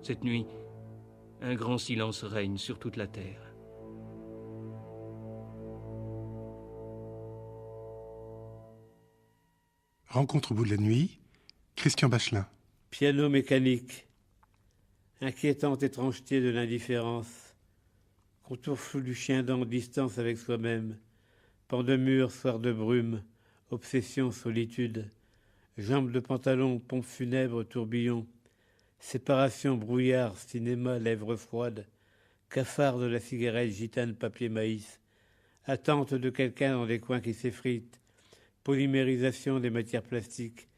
Cette nuit, un grand silence règne sur toute la terre. Rencontre au bout de la nuit, Christian Bachelin. Piano mécanique, inquiétante étrangeté de l'indifférence, contour flou du chien-dent, distance avec soi-même, pan de mur, soir de brume, obsession, solitude, jambes de pantalon, pompe funèbre, tourbillon, séparation, brouillard, cinéma, lèvres froides, cafard de la cigarette, gitane, papier, maïs, attente de quelqu'un dans des coins qui s'effritent, polymérisation des matières plastiques,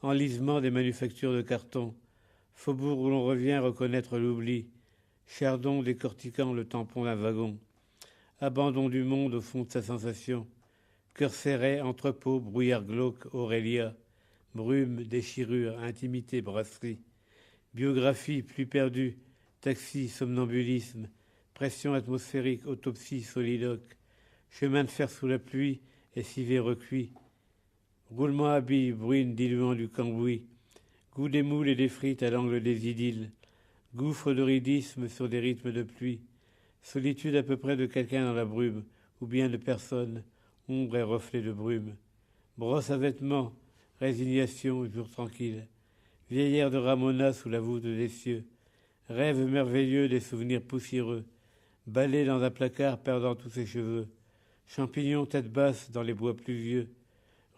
enlisement des manufactures de carton, faubourg où l'on revient reconnaître l'oubli, chardon décortiquant le tampon d'un wagon, abandon du monde au fond de sa sensation, cœur serré, entrepôt, brouillard glauque, Aurélia, brume, déchirure, intimité, brasserie, biographie, plus perdue, taxi, somnambulisme, pression atmosphérique, autopsie, soliloque, chemin de fer sous la pluie, SIV recuit, roulement à billes, bruine diluant du cambouis, goût des moules et des frites à l'angle des idylles, gouffre de ridisme sur des rythmes de pluie, solitude à peu près de quelqu'un dans la brume, ou bien de personne, ombre et reflet de brume, brosse à vêtements, résignation, jour tranquille, vieillère de Ramona sous la voûte des cieux, rêve merveilleux des souvenirs poussiéreux, balai dans un placard perdant tous ses cheveux, champignons tête basse dans les bois pluvieux,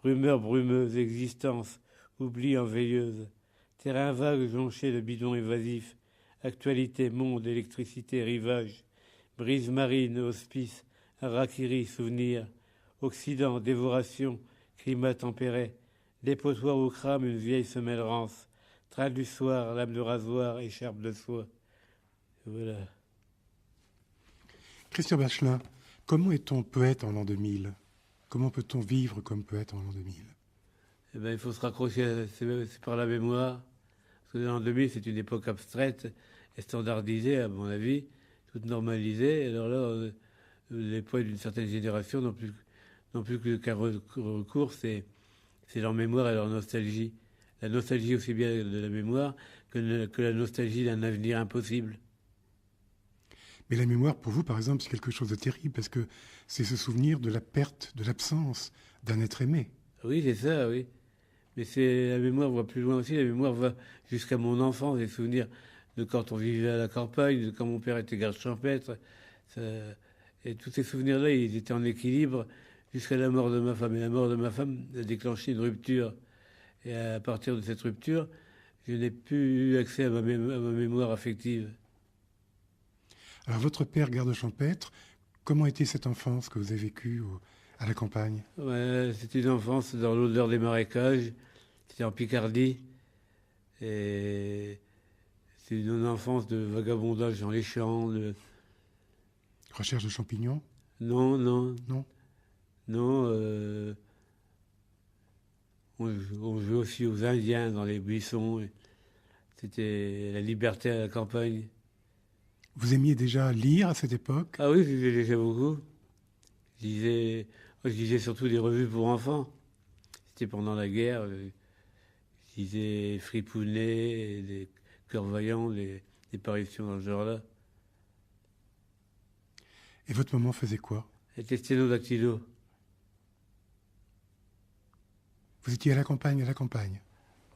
rumeur brumeuse, existence, oubli en veilleuse, terrain vague jonché de bidons évasifs, actualité, monde, électricité, rivage, brise marine, hospice, harakiri, souvenir, Occident, dévoration, climat tempéré, dépotoir où crame une vieille semelle rance, train du soir, lame de rasoir, écharpe de soie. Voilà. Christian Bachelin, comment est-on poète en l'an 2000 ? Comment peut-on vivre comme poète en l'an 2000 ? Eh ben, il faut se raccrocher c'est par la mémoire. Parce que l'an 2000, c'est une époque abstraite et standardisée, à mon avis, toute normalisée. Alors là, les poètes d'une certaine génération n'ont plus qu'un recours, c'est leur mémoire et leur nostalgie. La nostalgie aussi bien de la mémoire que la nostalgie d'un avenir impossible. Mais la mémoire, pour vous, par exemple, c'est quelque chose de terrible, parce que c'est se souvenir de la perte, de l'absence d'un être aimé. Oui, c'est ça, oui. Mais la mémoire va plus loin aussi. La mémoire va jusqu'à mon enfance, les souvenirs de quand on vivait à la campagne, de quand mon père était garde champêtre. Et tous ces souvenirs-là, ils étaient en équilibre jusqu'à la mort de ma femme. Et la mort de ma femme a déclenché une rupture. Et à partir de cette rupture, je n'ai plus eu accès à ma mémoire affective. Alors, votre père, garde champêtre, comment était cette enfance que vous avez vécue à la campagne ? Ouais, c'était une enfance dans l'odeur des marécages. C'était en Picardie. Et c'est une enfance de vagabondage dans les champs. Recherche de champignons ? Non. Non. On jouait aussi aux Indiens dans les buissons. C'était la liberté à la campagne. Vous aimiez déjà lire à cette époque ? Ah oui, je lisais beaucoup. Je lisais surtout des revues pour enfants. C'était pendant la guerre. Je lisais Fripounet, des Cœurs Vaillants, des parutions dans ce genre-là. Et votre maman faisait quoi ? Elle était sténodactylo. Vous étiez à la campagne,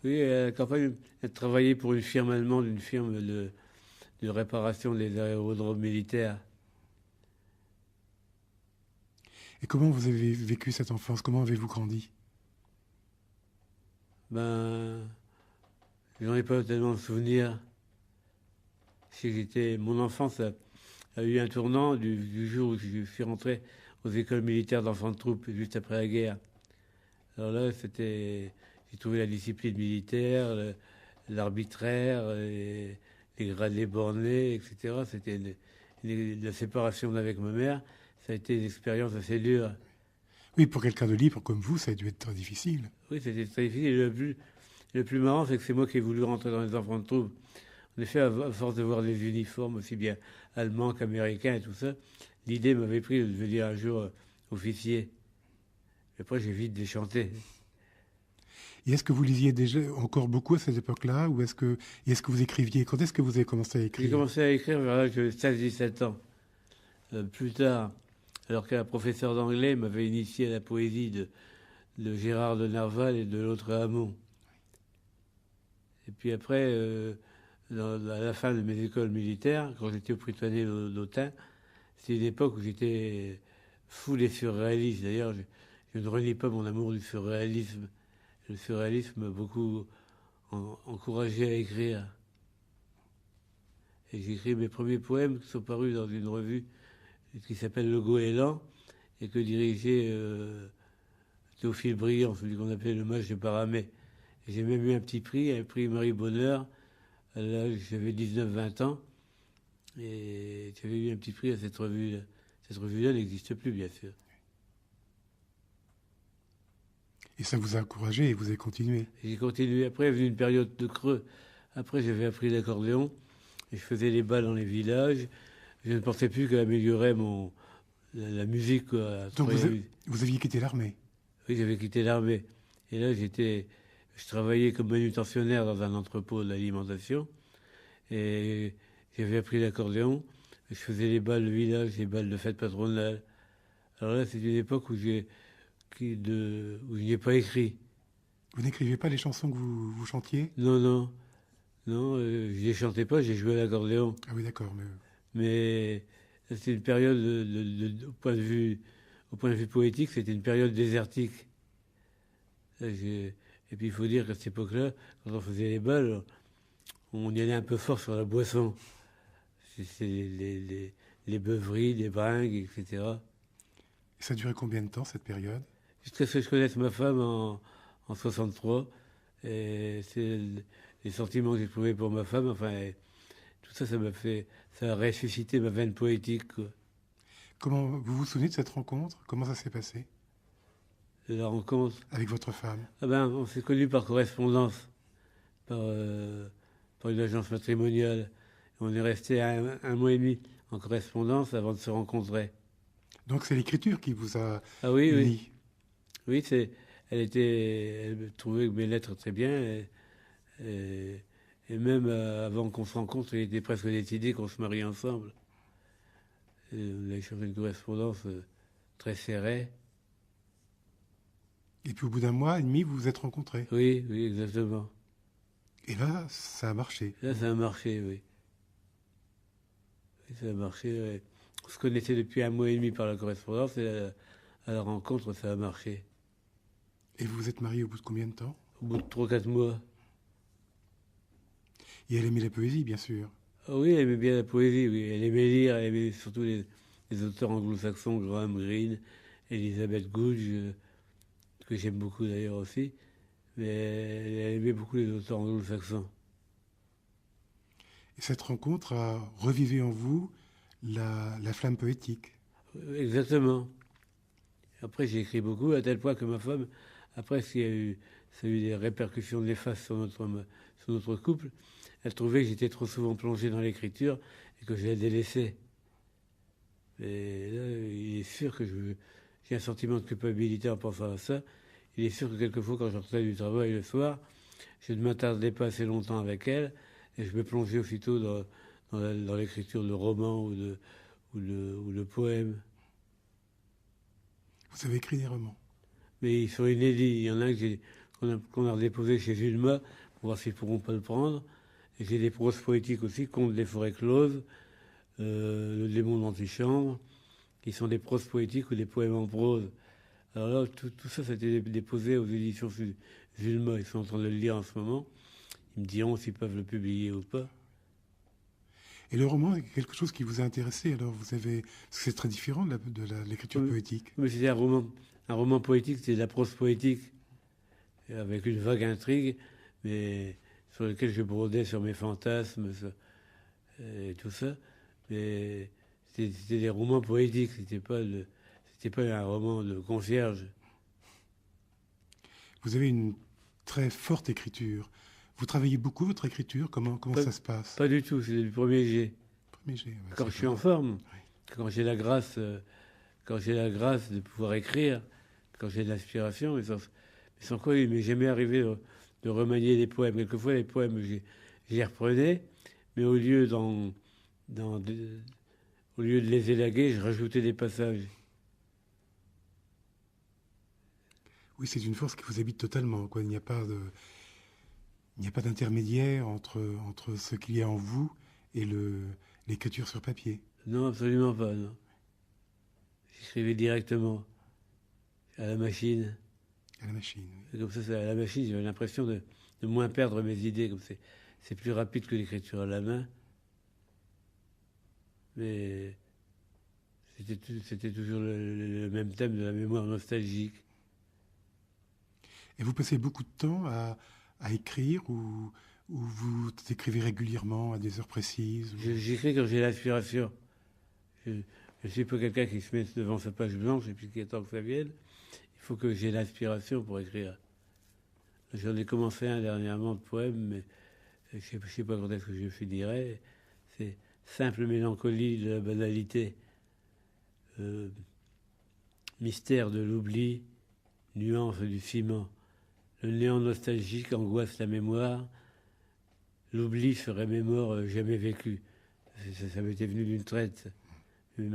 Oui, à la campagne, elle travaillait pour une firme allemande, une firme de réparation des aérodromes militaires. Et comment vous avez vécu cette enfance ? Comment avez-vous grandi ? Ben, j'en ai pas tellement de souvenirs. Mon enfance a eu un tournant du jour où je suis rentré aux écoles militaires d'enfants de troupe, juste après la guerre. Alors là, j'ai trouvé la discipline militaire, l'arbitraire, les gradés bornés, etc. C'était la séparation avec ma mère. Ça a été une expérience assez dure. Oui, pour quelqu'un de libre comme vous, ça a dû être très difficile. Oui, c'était très difficile. Le plus marrant, c'est que c'est moi qui ai voulu rentrer dans les enfants de troupe. En effet, à force de voir des uniformes aussi bien allemands qu'américains et tout ça, l'idée m'avait pris de devenir un jour officier. Et après, j'ai vite déchanté. Et est-ce que vous lisiez déjà encore beaucoup à cette époque-là, ou est-ce que vous écriviez? Quand est-ce que vous avez commencé à J'ai écrire? commencé à écrire vers l'âge de 16-17 ans. Plus tard, alors qu'un professeur d'anglais m'avait initié à la poésie de Gérard de Nerval et de l'autre Hamon. Et puis après, à la fin de mes écoles militaires, quand j'étais au Prytanée d'Autun, c'était une époque où j'étais fou des surréalistes. D'ailleurs, je ne renie pas mon amour du surréalisme. Le surréalisme m'a beaucoup encouragé à écrire. Et j'ai écrit mes premiers poèmes qui sont parus dans une revue qui s'appelle Le Goéland et que dirigeait Théophile Briand, celui qu'on appelait le mage de Paramé. Et j'ai même eu un prix Marie Bonheur, à l'âge j'avais 19-20 ans, et j'avais eu un petit prix à cette revue-là. Cette revue-là n'existe plus, bien sûr. Et ça vous a encouragé et vous avez continué? Et j'ai continué. Après, il y a eu une période de creux. Après, j'avais appris l'accordéon et je faisais les bals dans les villages. Je ne pensais plus qu'à améliorer la musique, quoi. Donc vous aviez quitté l'armée? Oui, j'avais quitté l'armée. Et là, je travaillais comme manutentionnaire dans un entrepôt d'alimentation. Et j'avais appris l'accordéon. Je faisais les bals de village, les bals de fête patronale. Alors là, c'est une époque où je n'ai pas écrit. Vous n'écriviez pas les chansons que vous chantiez? Non, je les chantais pas, j'ai joué à l'accordéon. Ah oui, d'accord. Mais c'était une période, au point de vue poétique, c'était une période désertique. Et puis il faut dire qu'à cette époque-là, quand on faisait les bals, on y allait un peu fort sur la boisson. C'est les beuveries, les bringues, etc. Et ça durait combien de temps, cette période? Jusqu'à ce que je connaisse ma femme en 63. Et c'est les sentiments que j'ai trouvés pour ma femme. Enfin, tout ça, ça a ressuscité ma veine poétique, quoi. Comment vous vous souvenez de cette rencontre? Comment ça s'est passé? De la rencontre. Avec votre femme? Ah ben, on s'est connus par correspondance, par une agence matrimoniale. On est resté un mois et demi en correspondance avant de se rencontrer. Donc c'est l'écriture qui vous a oui, unis? Oui, elle trouvait mes lettres très bien. Et même avant qu'on se rencontre, il était presque décidé qu'on se marie ensemble. Et on a échangé une correspondance très serrée. Et puis au bout d'un mois et demi, vous vous êtes rencontrés? Oui, exactement. Et là, ça a marché? Là, ça a marché, oui. Oui, ça a marché, oui. On se connaissait depuis un mois et demi par la correspondance et à la rencontre, ça a marché. Et vous vous êtes mariés au bout de combien de temps? Au bout de 3-4 mois. Et elle aimait la poésie, bien sûr? Ah oui, elle aimait bien la poésie, oui. Elle aimait lire, elle aimait surtout les auteurs anglo-saxons, Graham Greene, Elizabeth Goodge, que j'aime beaucoup d'ailleurs aussi. Mais elle aimait beaucoup les auteurs anglo-saxons. Et cette rencontre a revivé en vous la flamme poétique? Exactement. Après, j'ai écrit beaucoup, à tel point que ma femme, après, ça a eu des répercussions néfastes sur notre couple. Elle trouvait que j'étais trop souvent plongé dans l'écriture et que je la délaissais. Et là, il est sûr que j'ai un sentiment de culpabilité en pensant à ça. Il est sûr que quelquefois, quand je rentrais du travail le soir, je ne m'attardais pas assez longtemps avec elle et je me plongeais aussitôt dans l'écriture de romans ou de poèmes. Vous avez écrit des romans? Mais ils sont inédits. Il y en a qu'on a redéposé chez Ulma pour voir s'ils ne pourront pas le prendre. Et j'ai des proses poétiques aussi, Contes des forêts closes, Le démon d'antichambre, qui sont des proses poétiques ou des poèmes en prose. Alors là, tout ça, ça a été déposé aux éditions Ulma. Ils sont en train de le lire en ce moment. Ils me diront s'ils peuvent le publier ou pas. Et le roman est quelque chose qui vous a intéressé? Alors c'est très différent de l'écriture poétique. Mais c'était un roman poétique, c'était de la prose poétique, avec une vague intrigue, mais sur lequel je brodais sur mes fantasmes et tout ça. Mais c'était des romans poétiques, c'était pas un roman de concierge. Vous avez une très forte écriture. Vous travaillez beaucoup votre écriture? Comment ça se passe? Pas du tout, c'est le premier jet. Premier jet, ouais, quand je suis en forme, oui. Quand j'ai la grâce de pouvoir écrire, quand j'ai de l'inspiration, mais Sans quoi il m'est jamais arrivé de remanier des poèmes. Quelquefois, les poèmes, je les reprenais, mais au lieu au lieu de les élaguer, je rajoutais des passages. Oui, c'est une force qui vous habite totalement, quoi. Il n'y a pas d'intermédiaire entre ce qu'il y a en vous et l'écriture sur papier. Non, absolument pas, non. J'écrivais directement à la machine. À la machine, oui. Et comme ça, à la machine, j'avais l'impression de moins perdre mes idées. Comme c'est plus rapide que l'écriture à la main. Mais c'était toujours le même thème de la mémoire nostalgique. Et vous passez beaucoup de temps à écrire ou vous écrivez régulièrement à des heures précises J'écris quand j'ai l'inspiration. Je ne suis pas quelqu'un qui se met devant sa page blanche et puis qui attend que ça vienne. Il faut que j'ai l'inspiration pour écrire. J'en ai commencé un dernièrement de poème, mais je ne sais pas quand est-ce que je finirai. C'est simple mélancolie de la banalité, mystère de l'oubli, nuance du ciment. Le néant nostalgique angoisse la mémoire. L'oubli serait mémoire jamais vécue. Ça m'était venu d'une traite. Mais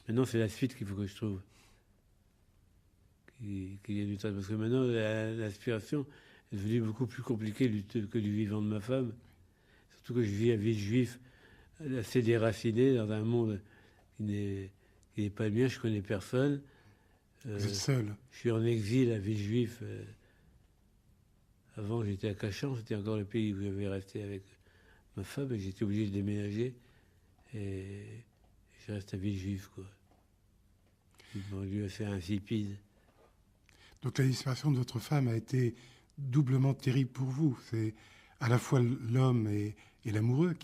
maintenant, c'est la suite qu'il faut que je trouve. Qu'il y ait d'une traite. Parce que maintenant, l'aspiration est devenue beaucoup plus compliquée que du vivant de ma femme. Surtout que je vis à Villejuif, assez déraciné, dans un monde qui n'est pas le mien. Je connais personne. Vous êtes seul. Je suis en exil à Villejuif. Avant, j'étais à Cachan, c'était encore le pays où j'avais resté avec ma femme, et j'étais obligé de déménager. Et je reste à Villejuif, quoi. Une banlieue assez insipide. Donc la disparition de votre femme a été doublement terrible pour vous. C'est à la fois l'homme et l'amoureux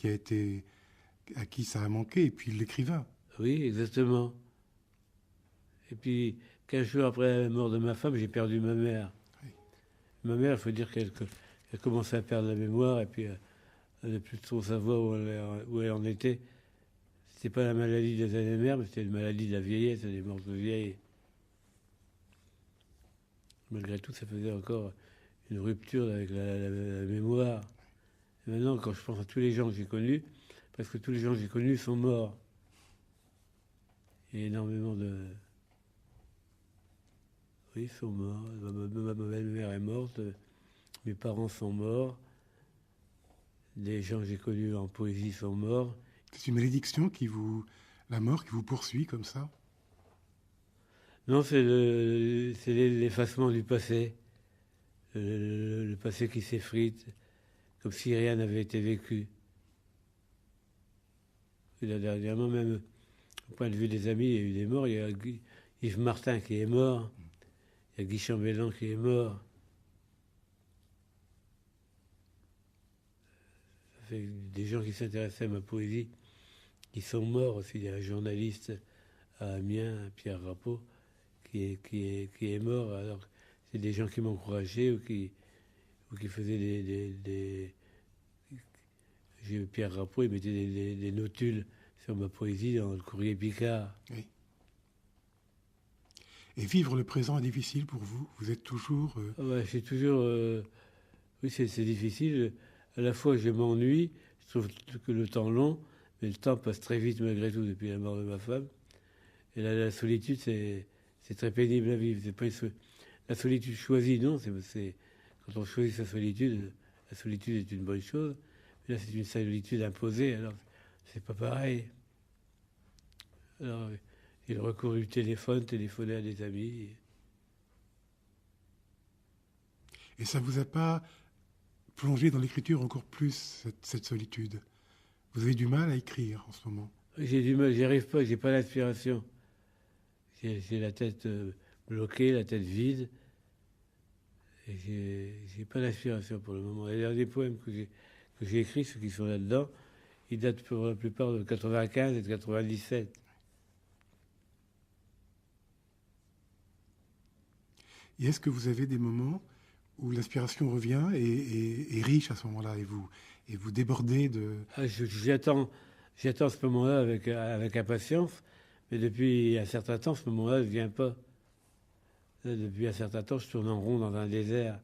à qui ça a manqué, et puis l'écrivain. Oui, exactement. Et puis, 15 jours après la mort de ma femme, j'ai perdu ma mère. Oui. Ma mère, il faut dire qu'elle commençait à perdre la mémoire, et puis à ne plus trop savoir où elle en était. C'était pas la maladie des Alzheimer, mais c'était une maladie de la vieillesse, elle est morte vieille. Malgré tout, ça faisait encore une rupture avec la mémoire. Et maintenant, quand je pense à tous les gens que j'ai connus, presque tous les gens que j'ai connus sont morts. Il y a énormément de... Oui, ils sont morts. Ma belle-mère est morte, mes parents sont morts, les gens que j'ai connus en poésie sont morts. C'est une malédiction la mort qui vous poursuit comme ça? Non, c'est l'effacement du passé, le passé qui s'effrite, comme si rien n'avait été vécu. Et là, dernièrement, même au point de vue des amis, il y a eu des morts. Il y a Yves Martin qui est mort, il y a Guy Chambellan qui est mort. Ça fait des gens qui s'intéressaient à ma poésie, qui sont morts aussi. Il y a un journaliste à Amiens, Pierre Rappeau, qui est mort. Alors, c'est des gens qui m'encourageaient ou qui faisaient des Pierre Rappeau, il mettait des notules sur ma poésie dans le Courrier Picard. Oui. Et vivre le présent est difficile pour vous? Vous êtes toujours... Ouais, c'est toujours... oui, c'est difficile. À la fois, je m'ennuie, je trouve que le temps long, mais le temps passe très vite malgré tout depuis la mort de ma femme. Et là, la solitude, c'est très pénible à vivre. C'est pas la solitude choisie, non. C'est quand on choisit sa solitude, la solitude est une bonne chose. Mais là, c'est une solitude imposée, alors c'est pas pareil. Alors, j'ai le recours du téléphoner à des amis. Et ça vous a pas plongé dans l'écriture encore plus, cette solitude? Vous avez du mal à écrire en ce moment? J'ai du mal, j'y arrive pas, j'ai pas l'inspiration. J'ai la tête bloquée, la tête vide. Et j'ai pas d'inspiration pour le moment. Les derniers poèmes que j'ai écrits, ceux qui sont là-dedans, ils datent pour la plupart de 95 et de 97. Et est-ce que vous avez des moments où l'inspiration revient et riche à ce moment-là, et vous débordez de... J'attends ce moment-là avec impatience, mais depuis un certain temps, ce moment-là ne vient pas. Depuis un certain temps, je tourne en rond dans un désert.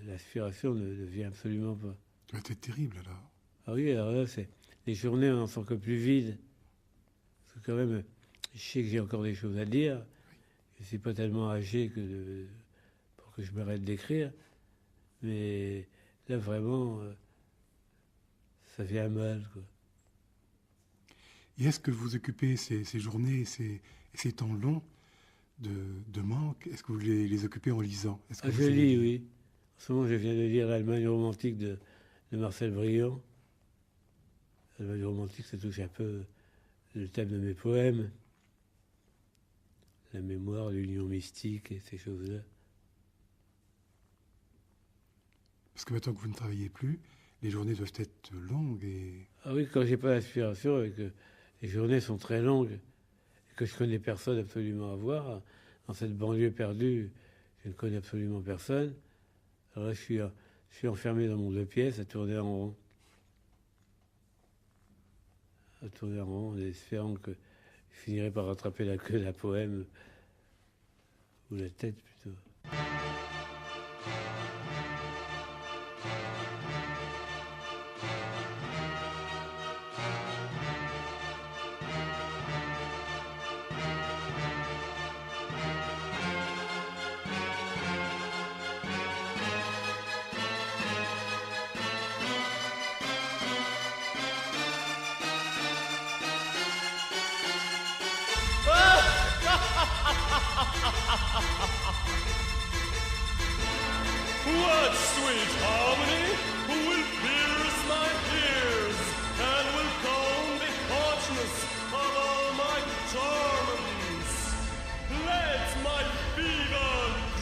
L'aspiration ne vient absolument pas. Ça va être terrible alors. Ah oui, alors là, les journées, on n'en sent que plus vides. Parce que quand même, je sais que j'ai encore des choses à dire. Je ne suis pas tellement âgé pour que je m'arrête d'écrire. Mais là, vraiment, ça vient mal, quoi. Et est-ce que vous occupez ces journées, ces temps longs de manque, est-ce que vous les occupez en lisant? Je lis, oui. En ce moment, je viens de lire l'Allemagne romantique de Marcel Briand. L'Allemagne romantique, ça touche un peu le thème de mes poèmes, la mémoire, l'union mystique et ces choses-là. Parce que maintenant que vous ne travaillez plus, les journées doivent être longues et... Ah oui, quand j'ai pas d'inspiration et que les journées sont très longues et que je connais personne absolument à voir, dans cette banlieue perdue, je ne connais absolument personne. Alors là, je suis enfermé dans mon 2 pièces à tourner en rond. À tourner en rond, en espérant que je finirai par rattraper la queue d'un poème, ou la tête plutôt. What sweet harmony will pierce my ears and will calm the harshness of all my torments. Let my fever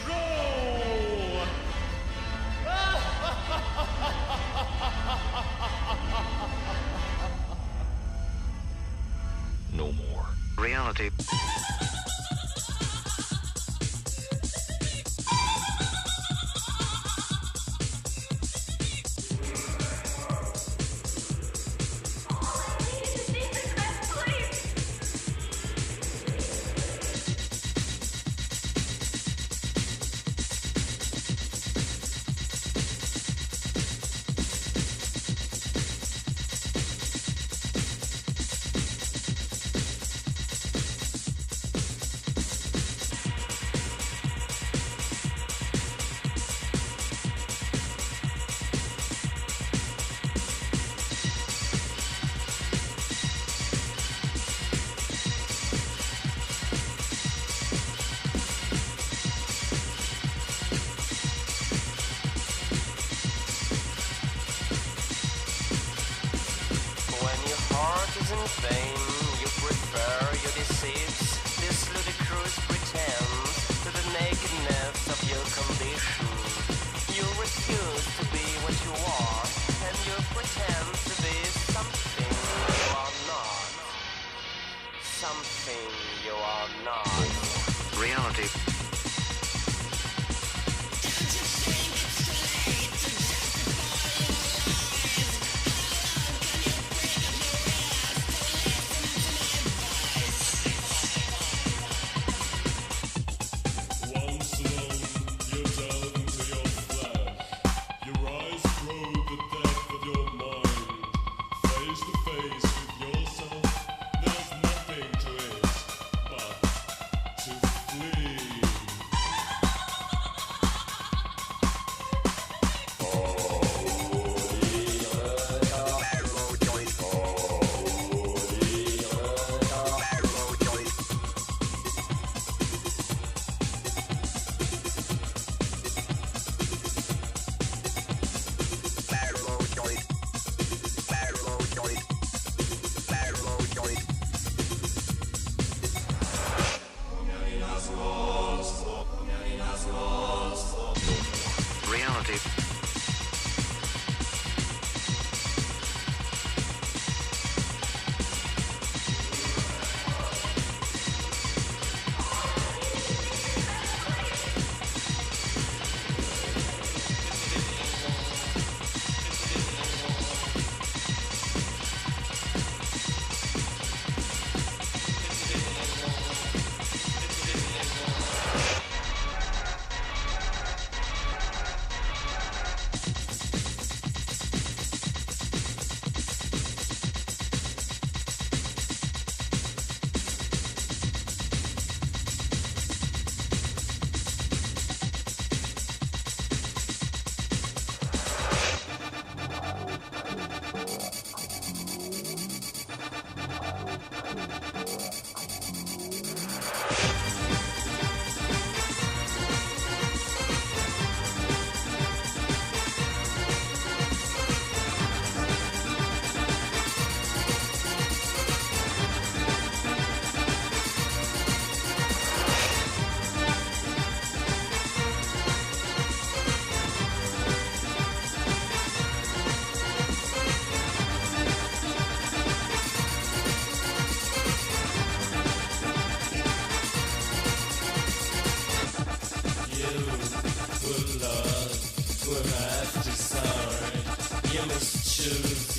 grow. No more. Reality.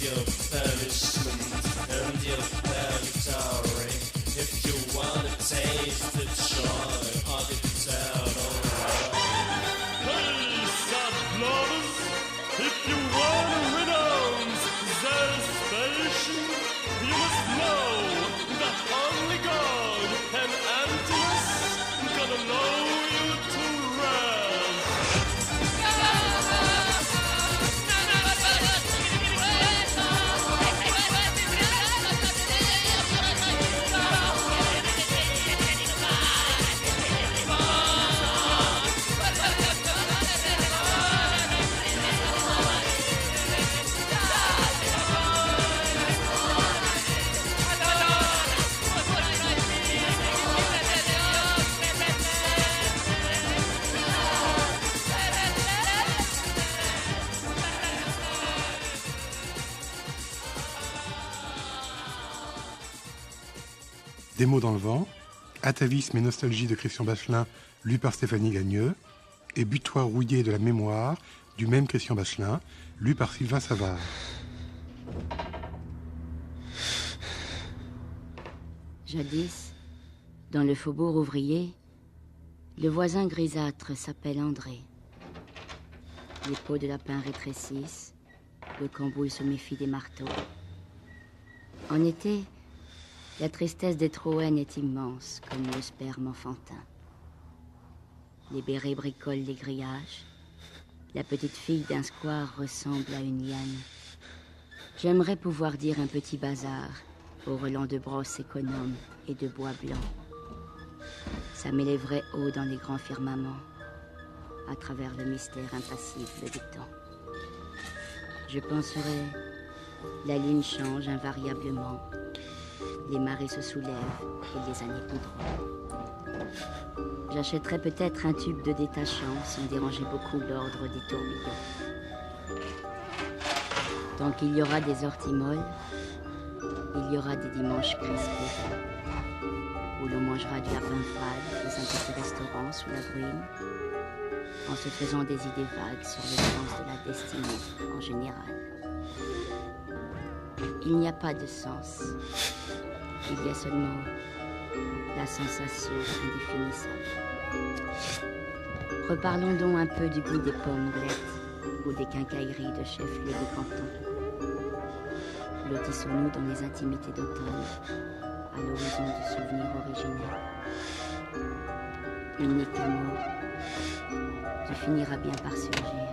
your punishment and your purgatory. If you wanna taste the joy of eternal life. Hey, sad lovers, if you wanna renounce salvation, you must know that only God and emptiness can allow you to rest. Des mots dans le vent, Atavisme et nostalgie de Christian Bachelin, lu par Stéphanie Gagneux, et Butoir rouillé de la mémoire, du même Christian Bachelin, lu par Sylvain Savard. Jadis, dans le faubourg ouvrier, le voisin grisâtre s'appelle André. Les peaux de lapin rétrécissent, le cambouis se méfie des marteaux. En été, la tristesse des Troènes est immense, comme le sperme enfantin. Les bérets bricolent les grillages. La petite fille d'un square ressemble à une liane. J'aimerais pouvoir dire un petit bazar, au relent de brosses économes et de bois blanc. Ça m'élèverait haut dans les grands firmaments, à travers le mystère impassible du temps. Je penserais, la lune change invariablement. Les marées se soulèvent et les années poudront. J'achèterais peut-être un tube de détachant sans déranger beaucoup l'ordre des tourbillons. Tant qu'il y aura des orties molles, il y aura des dimanches crispés, où l'on mangera du lapin fade dans un petit restaurant sous la bruine, en se faisant des idées vagues sur le sens de la destinée en général. Il n'y a pas de sens. Il y a seulement la sensation indéfinissable. Reparlons donc un peu du goût des pommes blettes ou des quincailleries de chef-lieu des cantons. Lotissons-nous dans les intimités d'automne, à l'horizon du souvenir originel. Unique amour, tu finiras bien par surgir.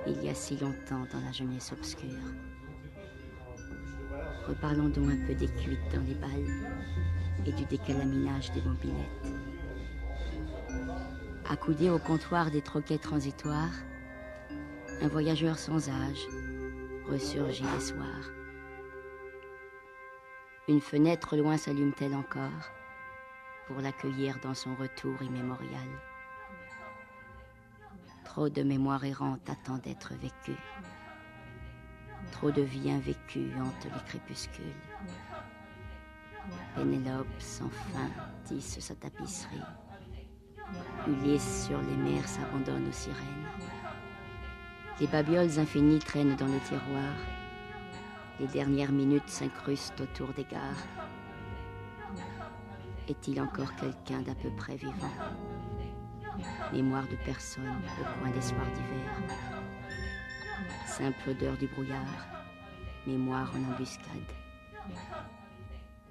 Il y a si longtemps dans la jeunesse obscure. Reparlons donc un peu des cuites dans les balles et du décalaminage des mobilettes. Accoudé au comptoir des troquets transitoires, un voyageur sans âge ressurgit les soirs. Une fenêtre loin s'allume-t-elle encore pour l'accueillir dans son retour immémorial. Trop de mémoires errantes attendent d'être vécues. Trop de vies invécues hantent les crépuscules. Pénélope sans fin tisse sa tapisserie. Ulysse sur les mers s'abandonne aux sirènes. Les babioles infinies traînent dans le tiroir. Les dernières minutes s'incrustent autour des gares. Est-il encore quelqu'un d'à peu près vivant? Mémoire de personne au coin des soirs d'hiver. Simple odeur du brouillard, mémoire en embuscade.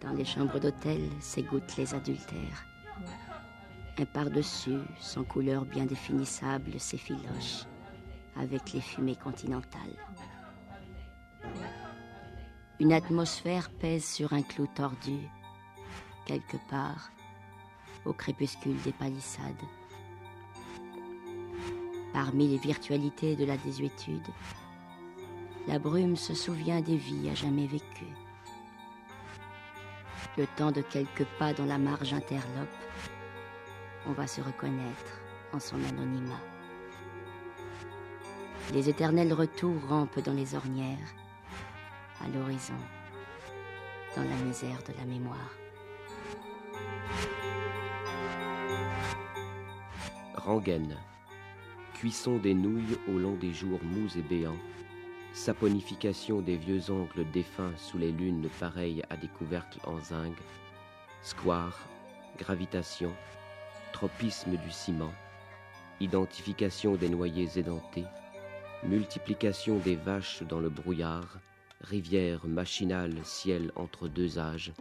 Dans les chambres d'hôtel s'égouttent les adultères. Un par-dessus, sans couleur bien définissable, s'effiloche avec les fumées continentales. Une atmosphère pèse sur un clou tordu, quelque part, au crépuscule des palissades. Parmi les virtualités de la désuétude, la brume se souvient des vies à jamais vécues. Le temps de quelques pas dans la marge interlope, on va se reconnaître en son anonymat. Les éternels retours rampent dans les ornières, à l'horizon, dans la misère de la mémoire. Rengaine. Cuisson des nouilles au long des jours mous et béants, saponification des vieux ongles défunts sous les lunes pareilles à des couvercles en zinc, square, gravitation, tropisme du ciment, identification des noyés édentés, multiplication des vaches dans le brouillard, rivière machinale, ciel entre deux âges,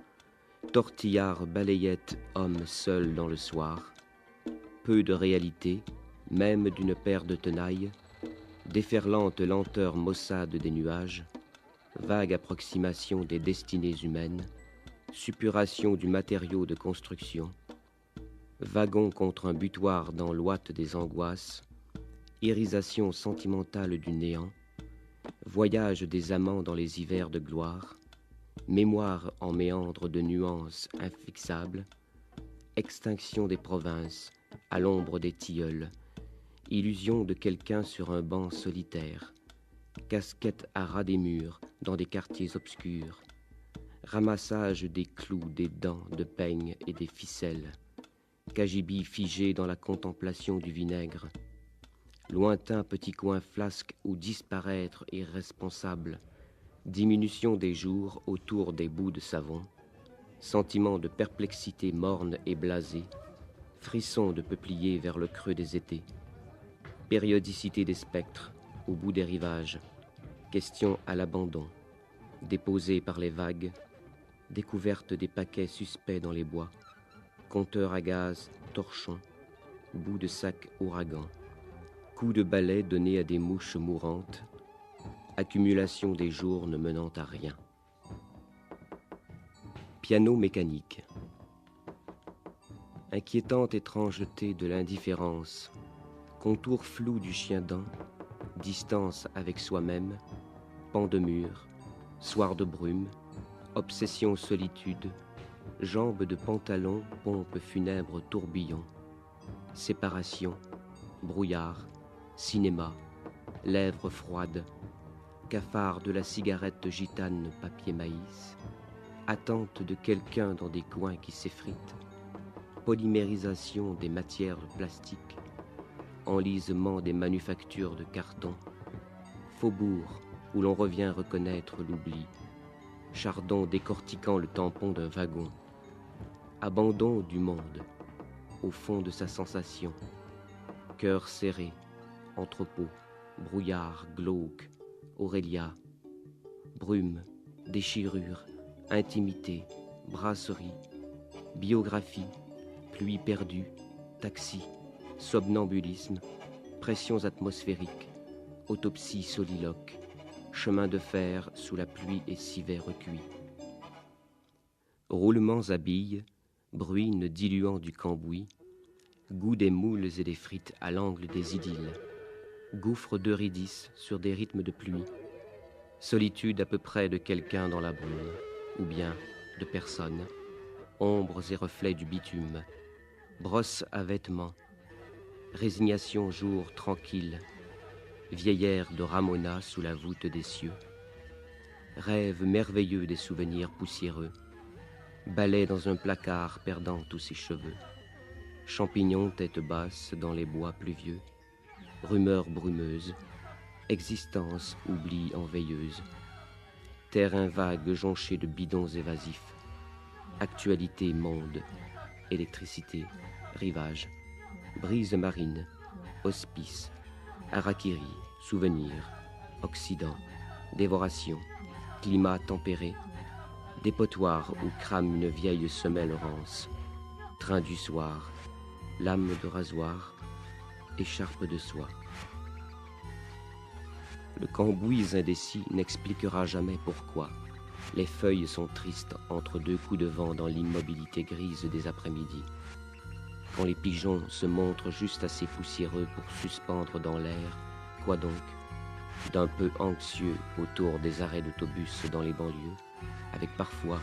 tortillard, balayette, homme seul dans le soir, peu de réalité, même d'une paire de tenailles, déferlante lenteur maussade des nuages, vague approximation des destinées humaines, suppuration du matériau de construction, wagon contre un butoir dans l'ouate des angoisses, irisation sentimentale du néant, voyage des amants dans les hivers de gloire, mémoire en méandre de nuances infixables, extinction des provinces à l'ombre des tilleuls, illusion de quelqu'un sur un banc solitaire, casquette à ras des murs dans des quartiers obscurs, ramassage des clous, des dents, de peignes et des ficelles, cagibi figé dans la contemplation du vinaigre, lointain petit coin flasque où disparaître irresponsable, diminution des jours autour des bouts de savon, sentiment de perplexité morne et blasée, frisson de peuplier vers le creux des étés, périodicité des spectres au bout des rivages, question à l'abandon, déposée par les vagues, découverte des paquets suspects dans les bois, compteur à gaz, torchon, bout de sac ouragan, coup de balai donné à des mouches mourantes, accumulation des jours ne menant à rien. Piano mécanique. Inquiétante étrangeté de l'indifférence, contour flou du chien-dent, distance avec soi-même, pan de mur, soir de brume, obsession solitude, jambes de pantalon, pompe funèbre tourbillon, séparation, brouillard, cinéma, lèvres froides, cafard de la cigarette gitane papier maïs, attente de quelqu'un dans des coins qui s'effritent, polymérisation des matières plastiques, enlisement des manufactures de carton, faubourg où l'on revient reconnaître l'oubli, chardon décortiquant le tampon d'un wagon, abandon du monde, au fond de sa sensation, cœur serré, entrepôt, brouillard, glauque, Aurélia, brume, déchirure, intimité, brasserie, biographie, pluie perdue, taxi, somnambulisme, pressions atmosphériques, autopsie soliloque, chemin de fer sous la pluie et civet recuit. Roulements à billes, bruine diluant du cambouis, goût des moules et des frites à l'angle des idylles, gouffre d'Eurydice sur des rythmes de pluie, solitude à peu près de quelqu'un dans la brume, ou bien de personne, ombres et reflets du bitume, brosse à vêtements, résignation jour tranquille, vieillère de Ramona sous la voûte des cieux, rêve merveilleux des souvenirs poussiéreux, balai dans un placard perdant tous ses cheveux, champignons tête basse dans les bois pluvieux, rumeur brumeuse, existence oubli en veilleuse, terrain vague jonché de bidons évasifs, actualité monde, électricité, rivage, brise marine, hospice, harakiri, souvenir, occident, dévoration, climat tempéré, dépotoir où crame une vieille semelle rance, train du soir, lame de rasoir, écharpe de soie. Le cambouis indécis n'expliquera jamais pourquoi les feuilles sont tristes entre deux coups de vent dans l'immobilité grise des après-midi. Quand les pigeons se montrent juste assez poussiéreux pour suspendre dans l'air, quoi donc, d'un peu anxieux autour des arrêts d'autobus dans les banlieues, avec parfois,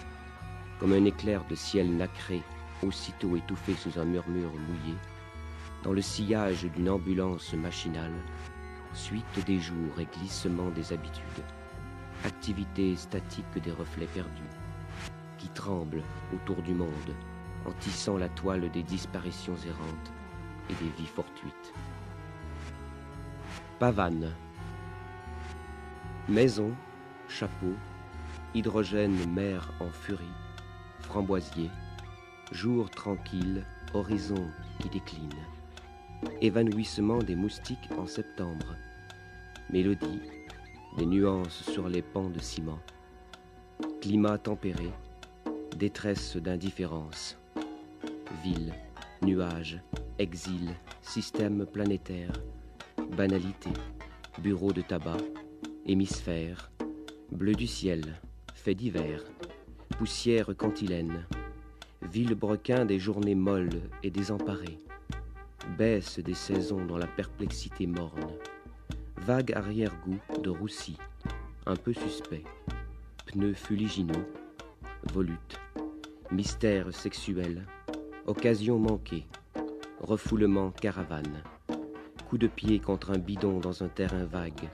comme un éclair de ciel nacré, aussitôt étouffé sous un murmure mouillé, dans le sillage d'une ambulance machinale, suite des jours et glissement des habitudes, activité statique des reflets perdus, qui tremblent autour du monde, en tissant la toile des disparitions errantes et des vies fortuites. Pavane. Maison, chapeau, hydrogène mer en furie, framboisier, jour tranquille, horizon qui décline. Évanouissement des moustiques en septembre. Mélodie, des nuances sur les pans de ciment. Climat tempéré, détresse d'indifférence. Ville, nuages, exil, système planétaire, banalité, bureau de tabac, hémisphère, bleu du ciel, fait divers, poussière cantilène, vilebrequin des journées molles et désemparées, baisse des saisons dans la perplexité morne, vague arrière-goût de roussi, un peu suspect, pneus fuligineux, volutes, mystère sexuel, occasion manquée, refoulement caravane, coup de pied contre un bidon dans un terrain vague,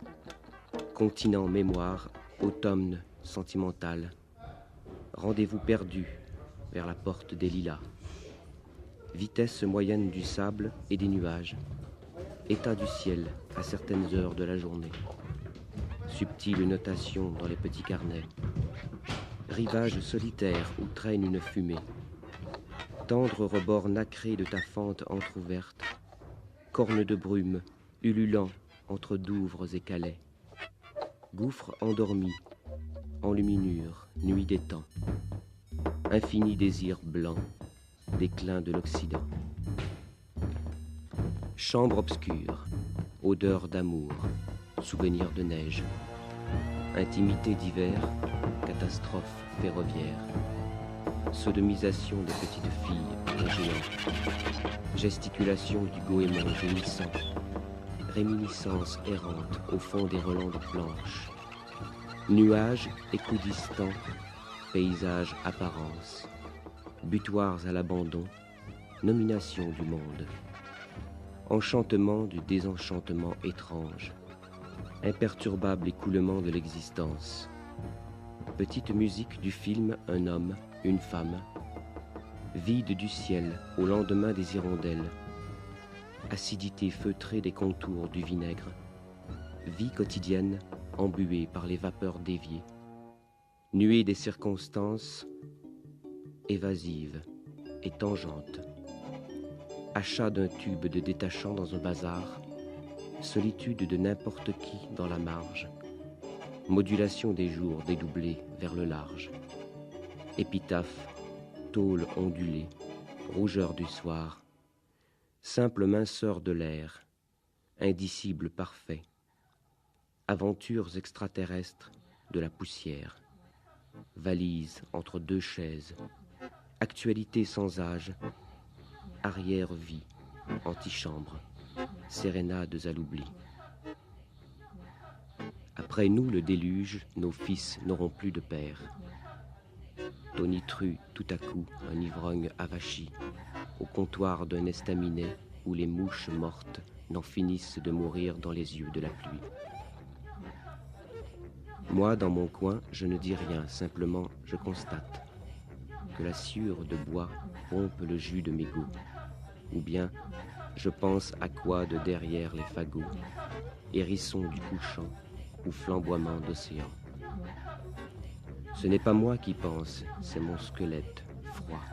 continent mémoire, automne sentimental, rendez-vous perdu vers la porte des lilas, vitesse moyenne du sable et des nuages, état du ciel à certaines heures de la journée, subtile notation dans les petits carnets, rivage solitaire où traîne une fumée, tendre rebord nacré de ta fente entr'ouverte, corne de brume, ululant entre Douvres et Calais, gouffre endormi, enluminure, nuit des temps, infini désir blanc, déclin de l'Occident. Chambre obscure, odeur d'amour, souvenir de neige, intimité d'hiver, catastrophe ferroviaire, sodomisation des petites filles aux géants, gesticulation du goémon gémissant, réminiscence errante au fond des relents de planches, nuages équidistants, paysages apparence, butoirs à l'abandon, nomination du monde, enchantement du désenchantement étrange, imperturbable écoulement de l'existence, petite musique du film Un homme, une femme, vide du ciel au lendemain des hirondelles, acidité feutrée des contours du vinaigre, vie quotidienne embuée par les vapeurs déviées, nuée des circonstances évasives et tangentes, achat d'un tube de détachant dans un bazar, solitude de n'importe qui dans la marge, modulation des jours dédoublés vers le large, épitaphe, tôle ondulée, rougeur du soir, simple minceur de l'air, indicible parfait, aventures extraterrestres de la poussière, valise entre deux chaises, actualité sans âge, arrière-vie, antichambre, sérénades à l'oubli. Après nous le déluge, nos fils n'auront plus de père. Tonitru tout à coup, un ivrogne avachi, au comptoir d'un estaminet où les mouches mortes n'en finissent de mourir dans les yeux de la pluie. Moi, dans mon coin, je ne dis rien, simplement je constate que la sciure de bois pompe le jus de mégots, ou bien je pense à quoi de derrière les fagots, hérissons du couchant ou flamboiement d'océan. Ce n'est pas moi qui pense, c'est mon squelette froid,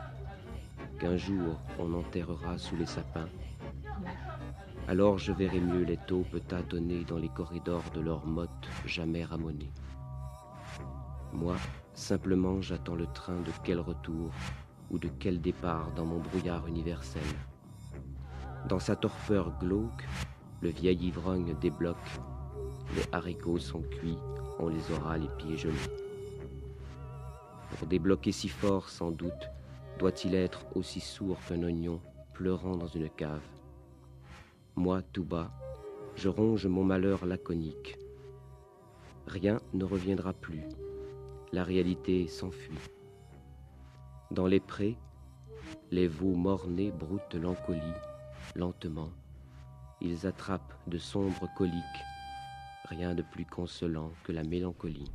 qu'un jour on enterrera sous les sapins. Alors je verrai mieux les taupes tâtonner dans les corridors de leurs mottes jamais ramonées. Moi, simplement j'attends le train de quel retour ou de quel départ dans mon brouillard universel. Dans sa torpeur glauque, le vieil ivrogne débloque, les haricots sont cuits, on les aura les pieds gelés. Pour débloquer si fort, sans doute, doit-il être aussi sourd qu'un oignon pleurant dans une cave. Moi, tout bas, je ronge mon malheur laconique. Rien ne reviendra plus. La réalité s'enfuit. Dans les prés, les veaux mornés broutent l'encolie, lentement. Ils attrapent de sombres coliques, rien de plus consolant que la mélancolie.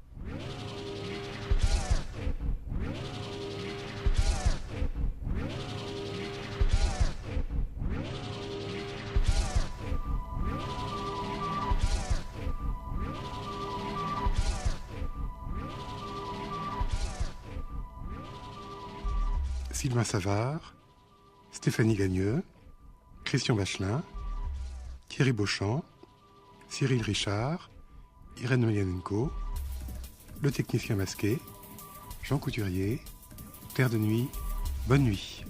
Sylvain Savard, Stéphanie Gagneux, Christian Bachelin, Thierry Beauchamp, Cyril Richard, Irène Melianenko, le technicien masqué, Jean Couturier, Terre de nuit, bonne nuit.